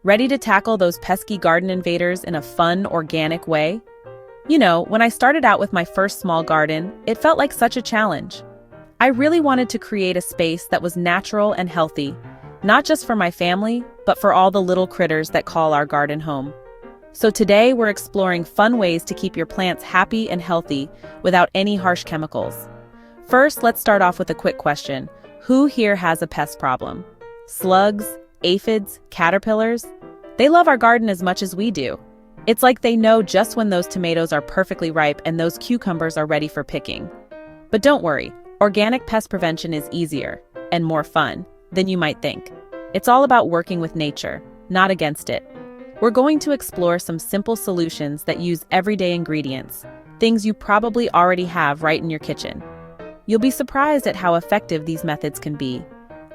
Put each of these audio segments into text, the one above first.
Ready to tackle those pesky garden invaders in a fun, organic way? You know, when I started out with my first small garden, it felt like such a challenge. I really wanted to create a space that was natural and healthy, not just for my family, but for all the little critters that call our garden home. So today we're exploring fun ways to keep your plants happy and healthy without any harsh chemicals. First, let's start off with a quick question. Who here has a pest problem? Slugs, aphids, caterpillars? They love our garden as much as we do. It's like they know just when those tomatoes are perfectly ripe and those cucumbers are ready for picking. But don't worry, organic pest prevention is easier and more fun than you might think. It's all about working with nature, not against it. We're going to explore some simple solutions that use everyday ingredients, things you probably already have right in your kitchen. You'll be surprised at how effective these methods can be,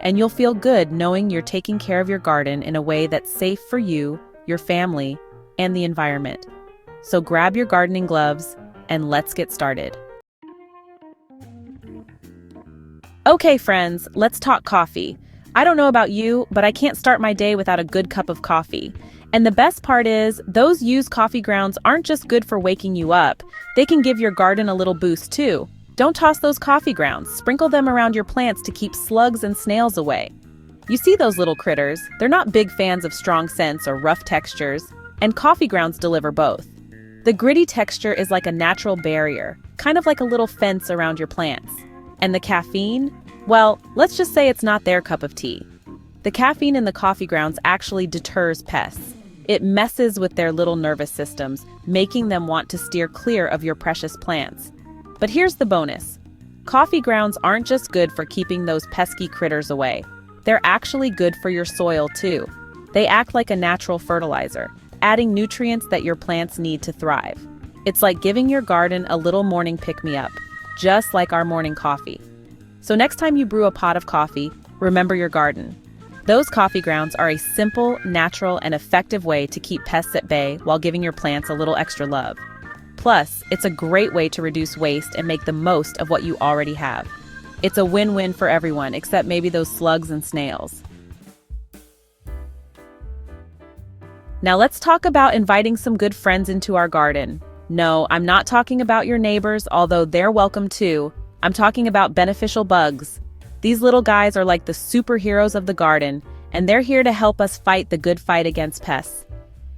and you'll feel good knowing you're taking care of your garden in a way that's safe for you, your family, and the environment. So grab your gardening gloves and let's get started. Okay, friends, let's talk coffee. I don't know about you, but I can't start my day without a good cup of coffee. And the best part is, those used coffee grounds aren't just good for waking you up, they can give your garden a little boost too. Don't toss those coffee grounds, sprinkle them around your plants to keep slugs and snails away. You see those little critters, they're not big fans of strong scents or rough textures, and coffee grounds deliver both. The gritty texture is like a natural barrier, kind of like a little fence around your plants. And the caffeine? Well, let's just say it's not their cup of tea. The caffeine in the coffee grounds actually deters pests. It messes with their little nervous systems, making them want to steer clear of your precious plants. But here's the bonus. Coffee grounds aren't just good for keeping those pesky critters away. They're actually good for your soil too. They act like a natural fertilizer, adding nutrients that your plants need to thrive. It's like giving your garden a little morning pick-me-up, just like our morning coffee. So next time you brew a pot of coffee, remember your garden. Those coffee grounds are a simple, natural, and effective way to keep pests at bay while giving your plants a little extra love. Plus, it's a great way to reduce waste and make the most of what you already have. It's a win-win for everyone, except maybe those slugs and snails. Now let's talk about inviting some good friends into our garden. No, I'm not talking about your neighbors, although they're welcome too. I'm talking about beneficial bugs. These little guys are like the superheroes of the garden, and they're here to help us fight the good fight against pests.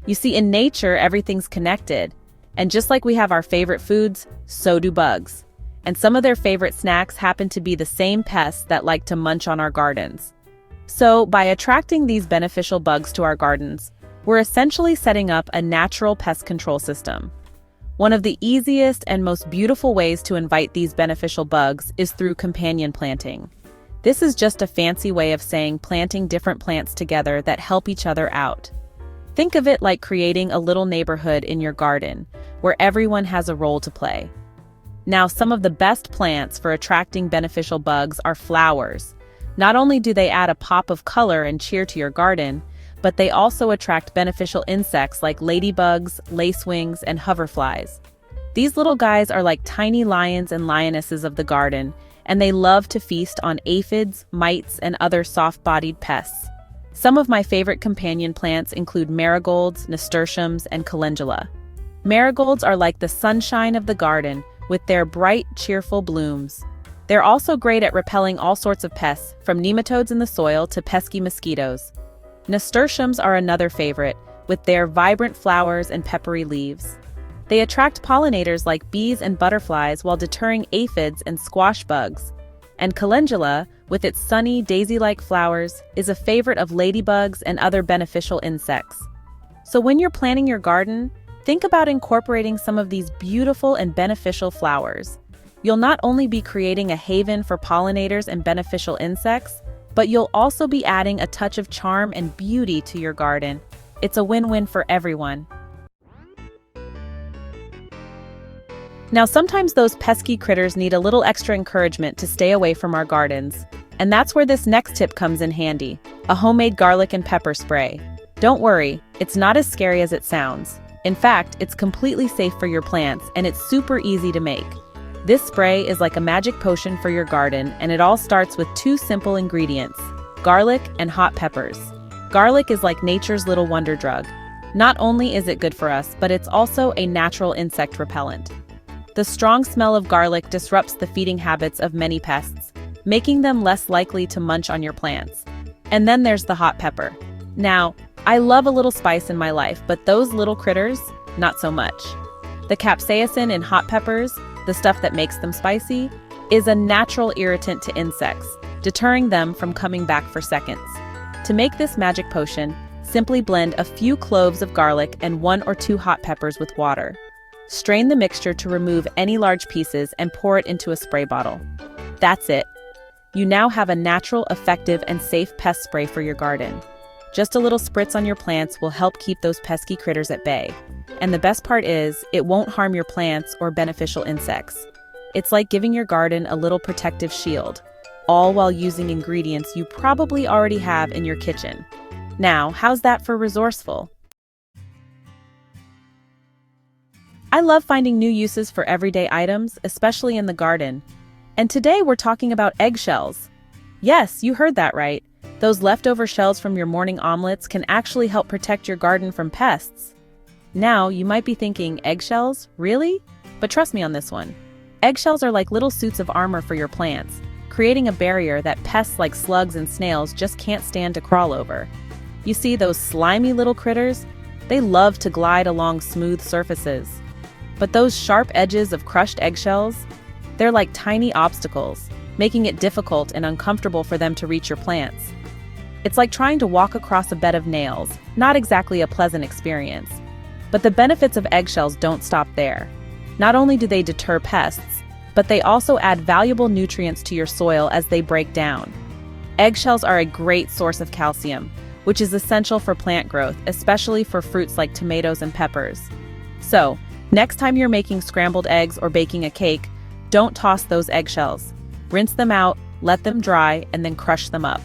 You see, in nature, everything's connected. And just like we have our favorite foods, so do bugs. And some of their favorite snacks happen to be the same pests that like to munch on our gardens. So, by attracting these beneficial bugs to our gardens, we're essentially setting up a natural pest control system. One of the easiest and most beautiful ways to invite these beneficial bugs is through companion planting. This is just a fancy way of saying planting different plants together that help each other out. Think of it like creating a little neighborhood in your garden, where everyone has a role to play. Now, some of the best plants for attracting beneficial bugs are flowers. Not only do they add a pop of color and cheer to your garden, but they also attract beneficial insects like ladybugs, lacewings, and hoverflies. These little guys are like tiny lions and lionesses of the garden, and they love to feast on aphids, mites, and other soft-bodied pests. Some of my favorite companion plants include marigolds, nasturtiums, and calendula. Marigolds are like the sunshine of the garden, with their bright, cheerful blooms. They're also great at repelling all sorts of pests, from nematodes in the soil to pesky mosquitoes. Nasturtiums are another favorite, with their vibrant flowers and peppery leaves. They attract pollinators like bees and butterflies while deterring aphids and squash bugs. And calendula, with its sunny, daisy-like flowers, is a favorite of ladybugs and other beneficial insects. So when you're planning your garden, think about incorporating some of these beautiful and beneficial flowers. You'll not only be creating a haven for pollinators and beneficial insects, but you'll also be adding a touch of charm and beauty to your garden. It's a win-win for everyone. Now, sometimes those pesky critters need a little extra encouragement to stay away from our gardens. And that's where this next tip comes in handy, a homemade garlic and pepper spray. Don't worry, it's not as scary as it sounds. In fact, it's completely safe for your plants, and it's super easy to make. This spray is like a magic potion for your garden, and it all starts with two simple ingredients: garlic and hot peppers. Garlic is like nature's little wonder drug. Not only is it good for us, but it's also a natural insect repellent. The strong smell of garlic disrupts the feeding habits of many pests, making them less likely to munch on your plants. And then there's the hot pepper. Now, I love a little spice in my life, but those little critters, not so much. The capsaicin in hot peppers, the stuff that makes them spicy, is a natural irritant to insects, deterring them from coming back for seconds. To make this magic potion, simply blend a few cloves of garlic and 1 or 2 hot peppers with water. Strain the mixture to remove any large pieces and pour it into a spray bottle. That's it. You now have a natural, effective, and safe pest spray for your garden. Just a little spritz on your plants will help keep those pesky critters at bay. And the best part is, it won't harm your plants or beneficial insects. It's like giving your garden a little protective shield, all while using ingredients you probably already have in your kitchen. Now, how's that for resourceful? I love finding new uses for everyday items, especially in the garden. And today we're talking about eggshells. Yes, you heard that right. Those leftover shells from your morning omelets can actually help protect your garden from pests. Now, you might be thinking, eggshells? Really? But trust me on this one. Eggshells are like little suits of armor for your plants, creating a barrier that pests like slugs and snails just can't stand to crawl over. You see those slimy little critters? They love to glide along smooth surfaces. But those sharp edges of crushed eggshells? They're like tiny obstacles, making it difficult and uncomfortable for them to reach your plants. It's like trying to walk across a bed of nails, not exactly a pleasant experience. But the benefits of eggshells don't stop there. Not only do they deter pests, but they also add valuable nutrients to your soil as they break down. Eggshells are a great source of calcium, which is essential for plant growth, especially for fruits like tomatoes and peppers. So, next time you're making scrambled eggs or baking a cake, don't toss those eggshells. Rinse them out, let them dry, and then crush them up.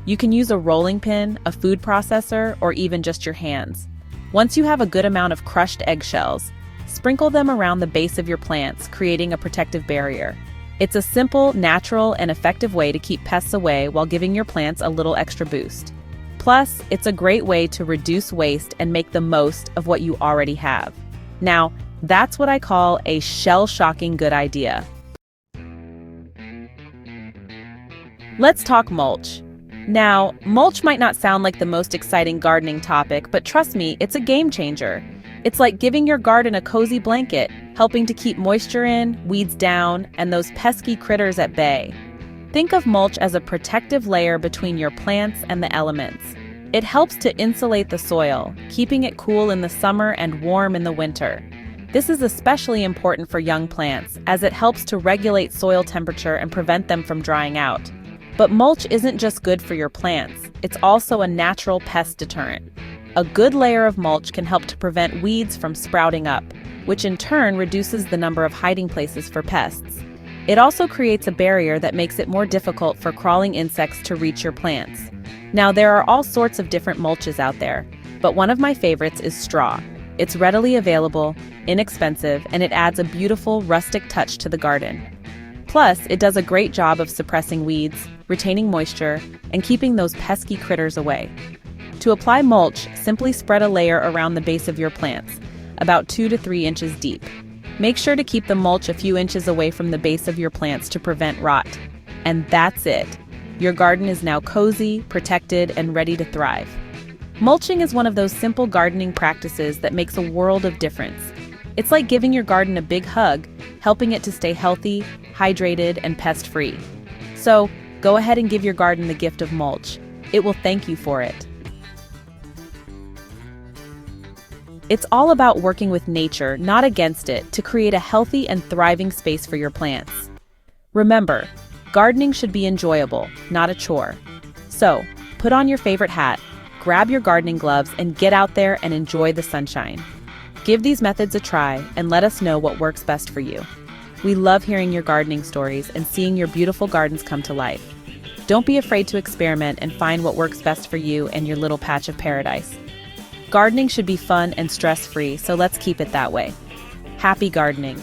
You can use a rolling pin, a food processor, or even just your hands. Once you have a good amount of crushed eggshells, sprinkle them around the base of your plants, creating a protective barrier. It's a simple, natural, and effective way to keep pests away while giving your plants a little extra boost. Plus, it's a great way to reduce waste and make the most of what you already have. Now, that's what I call a shell-shocking good idea. Let's talk mulch. Now, mulch might not sound like the most exciting gardening topic, but trust me, it's a game changer. It's like giving your garden a cozy blanket, helping to keep moisture in, weeds down, and those pesky critters at bay. Think of mulch as a protective layer between your plants and the elements. It helps to insulate the soil, keeping it cool in the summer and warm in the winter. This is especially important for young plants, as it helps to regulate soil temperature and prevent them from drying out. But mulch isn't just good for your plants, it's also a natural pest deterrent. A good layer of mulch can help to prevent weeds from sprouting up, which in turn reduces the number of hiding places for pests. It also creates a barrier that makes it more difficult for crawling insects to reach your plants. Now, there are all sorts of different mulches out there, but one of my favorites is straw. It's readily available, inexpensive, and it adds a beautiful, rustic touch to the garden. Plus, it does a great job of suppressing weeds, retaining moisture, and keeping those pesky critters away. To apply mulch, simply spread a layer around the base of your plants, about 2 to 3 inches deep. Make sure to keep the mulch a few inches away from the base of your plants to prevent rot. And that's it. Your garden is now cozy, protected, and ready to thrive. Mulching is one of those simple gardening practices that makes a world of difference. It's like giving your garden a big hug, helping it to stay healthy, hydrated, and pest-free. So, go ahead and give your garden the gift of mulch. It will thank you for it. It's all about working with nature, not against it, to create a healthy and thriving space for your plants. Remember, gardening should be enjoyable, not a chore. So, put on your favorite hat, grab your gardening gloves, and get out there and enjoy the sunshine. Give these methods a try and let us know what works best for you. We love hearing your gardening stories and seeing your beautiful gardens come to life. Don't be afraid to experiment and find what works best for you and your little patch of paradise. Gardening should be fun and stress-free, so let's keep it that way. Happy gardening!